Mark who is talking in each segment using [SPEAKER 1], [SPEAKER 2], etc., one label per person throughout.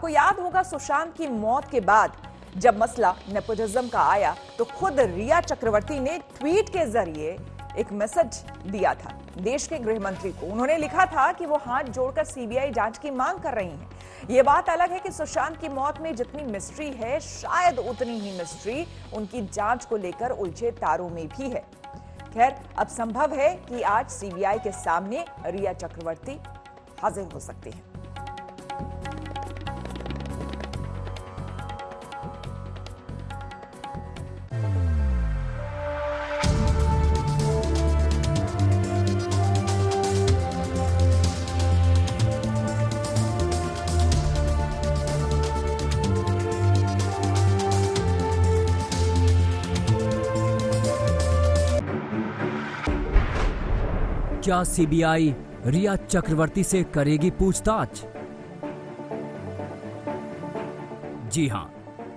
[SPEAKER 1] आपको याद होगा सुशांत की मौत के बाद जब मसला नेपोटिज्म का आया तो खुद रिया चक्रवर्ती ने ट्वीट के जरिए एक मैसेज दिया था देश के गृह मंत्री को। उन्होंने लिखा था कि वो हाथ जोड़कर सीबीआई जांच की मांग कर रही हैं। ये बात अलग है कि सुशांत की मौत में जितनी मिस्ट्री है शायद उतनी ही मिस्ट्री उनकी जांच को लेकर उलझे तारों में भी है। खैर, अब संभव है कि आज सीबीआई के सामने रिया चक्रवर्ती हाजिर हो सकती है।
[SPEAKER 2] क्या सीबीआई रिया चक्रवर्ती से करेगी पूछताछ? जी हां,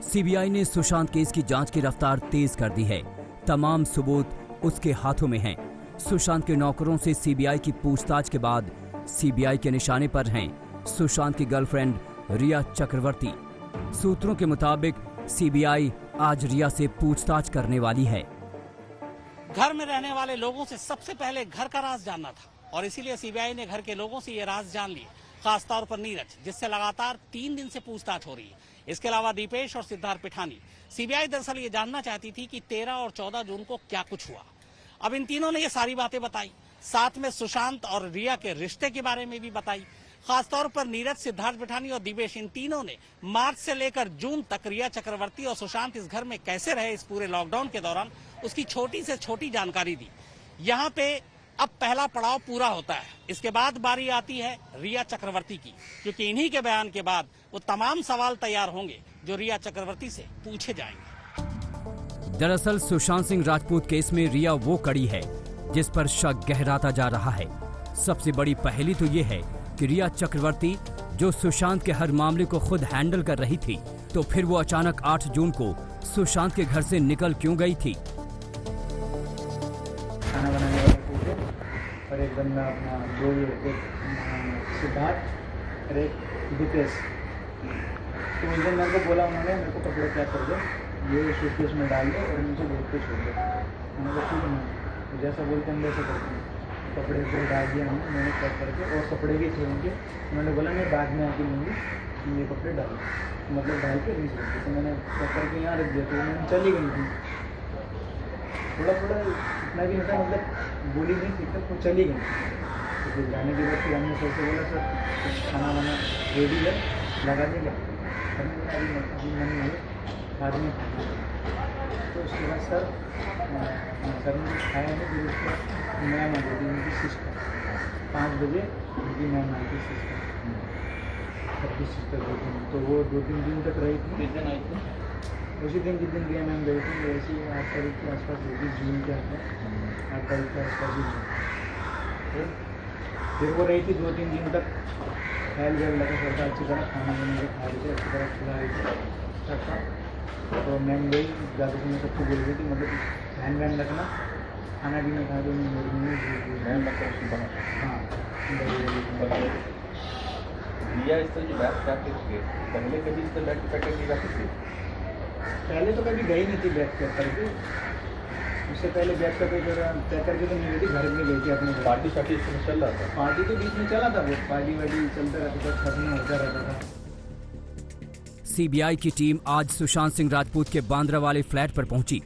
[SPEAKER 2] सीबीआई ने सुशांत केस की जांच की रफ्तार तेज कर दी है। तमाम सबूत उसके हाथों में हैं। सुशांत के नौकरों से सीबीआई की पूछताछ के बाद सीबीआई के निशाने पर हैं सुशांत की गर्लफ्रेंड रिया चक्रवर्ती। सूत्रों के मुताबिक सीबीआई आज रिया से पूछताछ करने वाली है।
[SPEAKER 3] घर में रहने वाले लोगों से सबसे पहले घर का राज जानना था और इसीलिए सीबीआई ने घर के लोगों से ये राज जान लिए, खासतौर पर नीरज, जिससे लगातार 3 दिन से पूछताछ हो रही है। इसके अलावा दीपेश और सिद्धार्थ पिठानी। सीबीआई दरअसल ये जानना चाहती थी कि 13 और 14 जून को क्या कुछ हुआ। अब इन तीनों ने ये सारी बातें बताई, साथ में सुशांत और रिया के रिश्ते के बारे में भी बताई। खासतौर पर नीरज, सिद्धार्थ पिठानी और दिवेश, इन तीनों ने मार्च से लेकर जून तक रिया चक्रवर्ती और सुशांत इस घर में कैसे रहे इस पूरे लॉकडाउन के दौरान, उसकी छोटी से छोटी जानकारी दी। यहाँ पे अब पहला पड़ाव पूरा होता है। इसके बाद बारी आती है रिया चक्रवर्ती की, क्योंकि इन्हीं के बयान के बाद वो तमाम सवाल तैयार होंगे जो रिया चक्रवर्ती से पूछे जाएंगे।
[SPEAKER 2] दरअसल सुशांत सिंह राजपूत केस में रिया वो कड़ी है जिस पर शक गहराता जा रहा है। सबसे बड़ी पहेली तो ये है कि रिया चक्रवर्ती जो सुशांत के हर मामले को खुद हैंडल कर रही थी, तो फिर वो अचानक 8 जून को सुशांत के घर से निकल क्यों गई थी?
[SPEAKER 4] खाना बनाने वाले पूछे और एक बंदा अपना जो एक सिद्धार्थ और एक दीपेश। तो उस दिन मेरे को बोला उन्होंने, मेरे को कपड़े पैक कर दो, ये सूटकेस में डाल दो और मुझे बोल के छोड़ दो। मैंने कहा ठीक है, तो जैसा बोलते हैं वैसा करते हैं। कपड़े को डाल दिया मैंने पैक करके, और कपड़े भी थे उनके। उन्होंने बोला मैं बाद में आके लूँगी, ये कपड़े डाल मतलब डाल के नहीं सकते। तो मैंने पैक करके यहाँ रख दिया। तो मैंने चली गई थी, थोड़ा थोड़ा इतना भी नहीं था, मतलब बोली नहीं थी तक वो चली गई। तो फिर जाने के बाद फिर हमने सर से बोला सर खाना वाना रेडी है, लगा देगा। अभी मन नहीं बाद में खाना। तो उसके बाद सर ने कुछ खाया नहीं। फिर उसको मैम आ गई थी उनकी सिस्टर, 5 बजे उनकी मैम आई थी सिस्टर, सबकी सिस्टर 2 दिन। तो वो 2-3 दिन तक रही थी। किस दिन आई थी? उसी दिन जिस दिन रिया मैम गई थी, वैसे 8 तारीख के आसपास हुई थी, जून के आसपास, 8 तारीख के आसपास ही। तो फिर वो रही थी 2-3 दिन तक, ख्याल व्याल लगा सबका अच्छी तरह, खाना बना के खा रही थी, अच्छी तरह खिला रही थी सबका। तो मैम गई ज़्यादा समय सबको बोल रही थी, मतलब ध्यान व्यान रखना, खाना भी नहीं खा दो। हाँ,
[SPEAKER 5] रिया इस तरह की बात क्या करती है? पहले कभी इस तरह बैठ पैकेट नहीं जाती थी?
[SPEAKER 4] पहले तो कभी गई नहीं थी बैठ पैक करके। उससे पहले बैठ पैक करके तो नहीं गई थी, घर में गई थी अपने।
[SPEAKER 5] पार्टी शार्टी इस समय चल रहा था?
[SPEAKER 4] पार्टी तो बीच में चला था, वो पार्टी वार्टी चलता रहता था, खत्म होता रहता था।
[SPEAKER 2] सीबीआई की टीम आज सुशांत सिंह राजपूत के बांद्रा वाले फ्लैट पर पहुंची।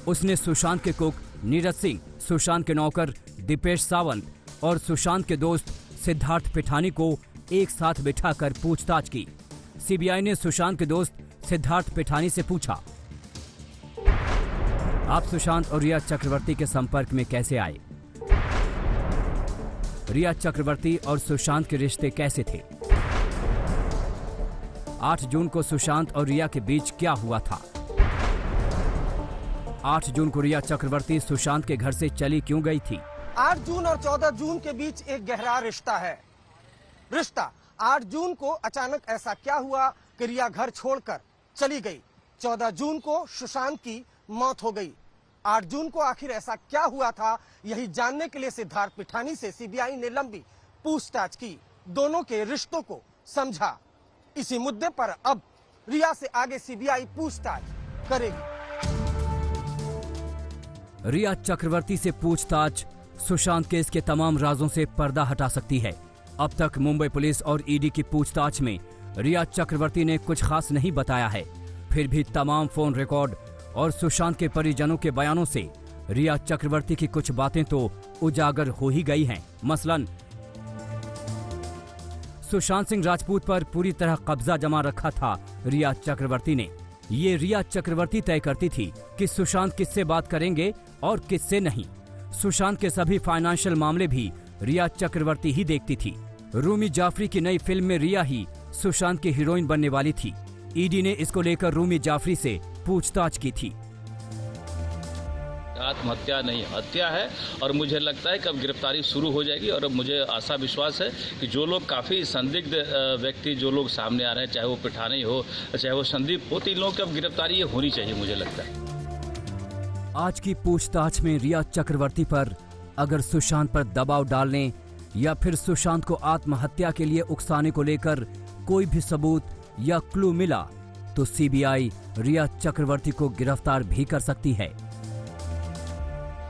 [SPEAKER 2] उसने सुशांत के कुक नीरज सिंह, सुशांत के नौकर दीपेश सावंत और सुशांत के दोस्त सिद्धार्थ पिठानी को एक साथ बिठाकर पूछताछ की। सीबीआई ने सुशांत के दोस्त सिद्धार्थ पिठानी से पूछा, आप सुशांत और रिया चक्रवर्ती के संपर्क में कैसे आए? रिया चक्रवर्ती और सुशांत के रिश्ते कैसे थे? 8 जून को सुशांत और रिया के बीच क्या हुआ था? 8 जून को रिया चक्रवर्ती सुशांत के घर से चली क्यों गई थी?
[SPEAKER 6] 8 जून और 14 जून के बीच एक गहरा रिश्ता है। रिश्ता 8 जून को अचानक ऐसा क्या हुआ कि रिया घर छोड़कर चली गई। 14 जून को सुशांत की मौत हो गई। 8 जून को आखिर ऐसा क्या हुआ था, यही जानने के लिए सिद्धार्थ पिठानी से सीबीआई ने लंबी पूछताछ की, दोनों के रिश्तों को समझा। इसी मुद्दे पर अब रिया से आगे सीबीआई पूछताछ करेगी।
[SPEAKER 2] रिया चक्रवर्ती से पूछताछ सुशांत केस के तमाम राजों से पर्दा हटा सकती है। अब तक मुंबई पुलिस और ईडी की पूछताछ में रिया चक्रवर्ती ने कुछ खास नहीं बताया है। फिर भी तमाम फोन रिकॉर्ड और सुशांत के परिजनों के बयानों से रिया चक्रवर्ती की कुछ बातें तो उजागर हो ही गई हैं। मसलन सुशांत सिंह राजपूत पर पूरी तरह कब्जा जमा रखा था रिया चक्रवर्ती ने। ये रिया चक्रवर्ती तय करती थी कि सुशांत किससे बात करेंगे और किससे नहीं। सुशांत के सभी फाइनेंशियल मामले भी रिया चक्रवर्ती ही देखती थी। रूमी जाफरी की नई फिल्म में रिया ही सुशांत की हीरोइन बनने वाली थी। ईडी ने इसको लेकर रूमी जाफरी से पूछताछ की थी।
[SPEAKER 5] आत्महत्या नहीं, हत्या है और मुझे लगता है कि अब गिरफ्तारी शुरू हो जाएगी। और अब मुझे आशा विश्वास है कि जो लोग काफ़ी संदिग्ध व्यक्ति जो लोग सामने आ रहे हैं, चाहे वो पिठानी हो चाहे वो संदीप हो, तो इन लोगों की अब गिरफ्तारी होनी चाहिए मुझे लगता है।
[SPEAKER 2] आज की पूछताछ में रिया चक्रवर्ती पर अगर सुशांत पर दबाव डालने या फिर सुशांत को आत्महत्या के लिए उकसाने को लेकर कोई भी सबूत या क्लू मिला तो सीबीआई रिया चक्रवर्ती को गिरफ्तार भी कर सकती है।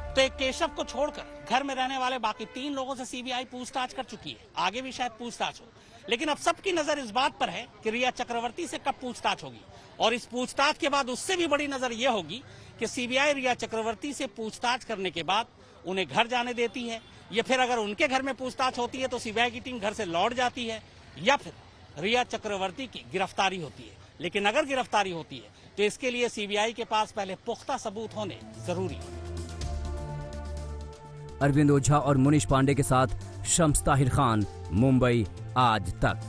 [SPEAKER 3] तो एक केशव को छोड़कर घर में रहने वाले बाकी 3 लोगों से सीबीआई पूछताछ कर चुकी है। आगे भी शायद पूछताछ हो, लेकिन अब सबकी नजर इस बात पर है कि रिया चक्रवर्ती से कब पूछताछ होगी। और इस पूछताछ के बाद उससे भी बड़ी नजर यह होगी कि सीबीआई रिया चक्रवर्ती से पूछताछ करने के बाद उन्हें घर जाने देती है, या फिर अगर उनके घर में पूछताछ होती है तो सीबीआई की टीम घर से लौट जाती है, या फिर रिया चक्रवर्ती की गिरफ्तारी होती है। लेकिन अगर गिरफ्तारी होती है तो इसके लिए सीबीआई के पास पहले पुख्ता सबूत होने जरूरी है।
[SPEAKER 2] अरविंद ओझा और मुनीश पांडे के साथ शम्स ताहिर खान, मुंबई आज तक।